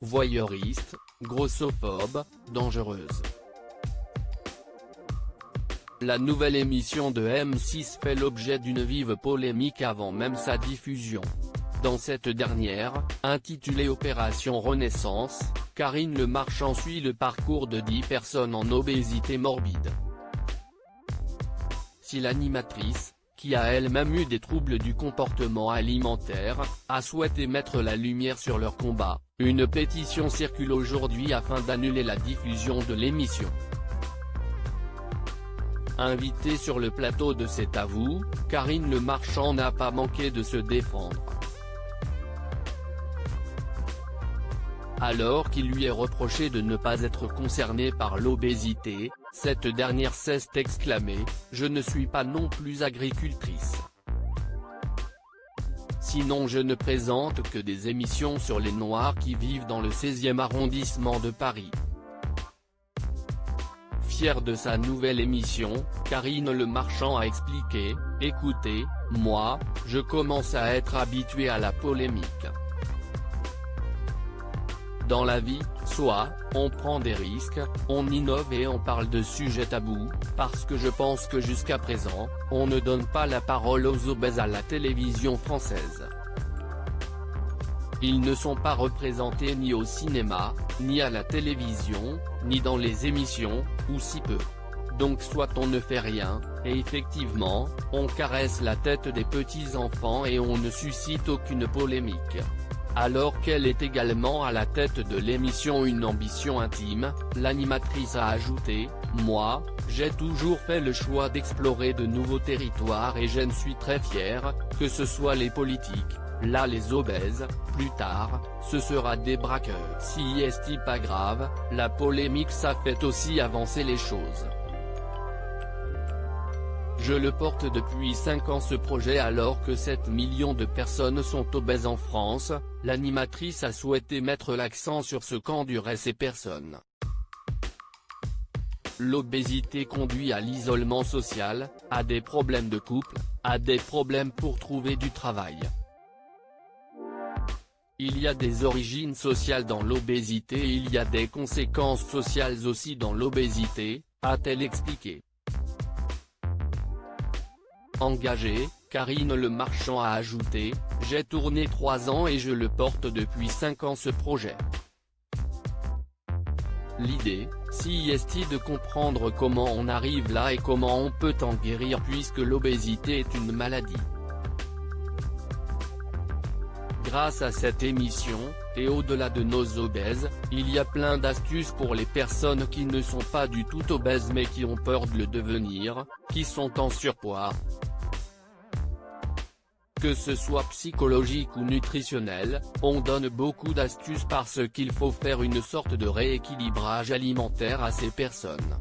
voyeuriste, grossophobe, dangereuse. La nouvelle émission de M6 fait l'objet d'une vive polémique avant même sa diffusion. Dans cette dernière, intitulée Opération Renaissance, Karine Le Marchand suit le parcours de 10 personnes en obésité morbide. Si l'animatrice, qui a elle-même eu des troubles du comportement alimentaire, a souhaité mettre la lumière sur leur combat, une pétition circule aujourd'hui afin d'annuler la diffusion de l'émission. Invitée sur le plateau de C'est à vous, Karine Le Marchand n'a pas manqué de se défendre. Alors qu'il lui est reproché de ne pas être concernée par l'obésité, cette dernière cesse d'exclamer « Je ne suis pas non plus agricultrice. Sinon je ne présente que des émissions sur les Noirs qui vivent dans le 16e arrondissement de Paris ». Fière de sa nouvelle émission, Karine Le Marchand a expliqué « Écoutez, moi, je commence à être habituée à la polémique. Dans la vie, soit, on prend des risques, on innove et on parle de sujets tabous, parce que je pense que jusqu'à présent, on ne donne pas la parole aux obèses à la télévision française. Ils ne sont pas représentés ni au cinéma, ni à la télévision, ni dans les émissions, ou si peu. Donc soit on ne fait rien, et effectivement, on caresse la tête des petits-enfants et on ne suscite aucune polémique. Alors qu'elle est également à la tête de l'émission Une ambition intime, l'animatrice a ajouté « Moi, j'ai toujours fait le choix d'explorer de nouveaux territoires et j'en suis très fière, que ce soit les politiques, là les obèses, plus tard, ce sera des braqueurs. Si est pas grave, la polémique ça fait aussi avancer les choses. Je le porte depuis 5 ans ce projet alors que 7 millions de personnes sont obèses en France, l'animatrice a souhaité mettre l'accent sur ce qu'enduraient ces personnes. L'obésité conduit à l'isolement social, à des problèmes de couple, à des problèmes pour trouver du travail. Il y a des origines sociales dans l'obésité et il y a des conséquences sociales aussi dans l'obésité, a-t-elle expliqué. Engagée, Karine Le Marchand a ajouté « J'ai tourné 3 ans et je le porte depuis 5 ans ce projet. L'idée, si est de comprendre comment on arrive là et comment on peut en guérir puisque l'obésité est une maladie. Grâce à cette émission, et au-delà de nos obèses, il y a plein d'astuces pour les personnes qui ne sont pas du tout obèses mais qui ont peur de le devenir, qui sont en surpoids. Que ce soit psychologique ou nutritionnel, on donne beaucoup d'astuces parce qu'il faut faire une sorte de rééquilibrage alimentaire à ces personnes.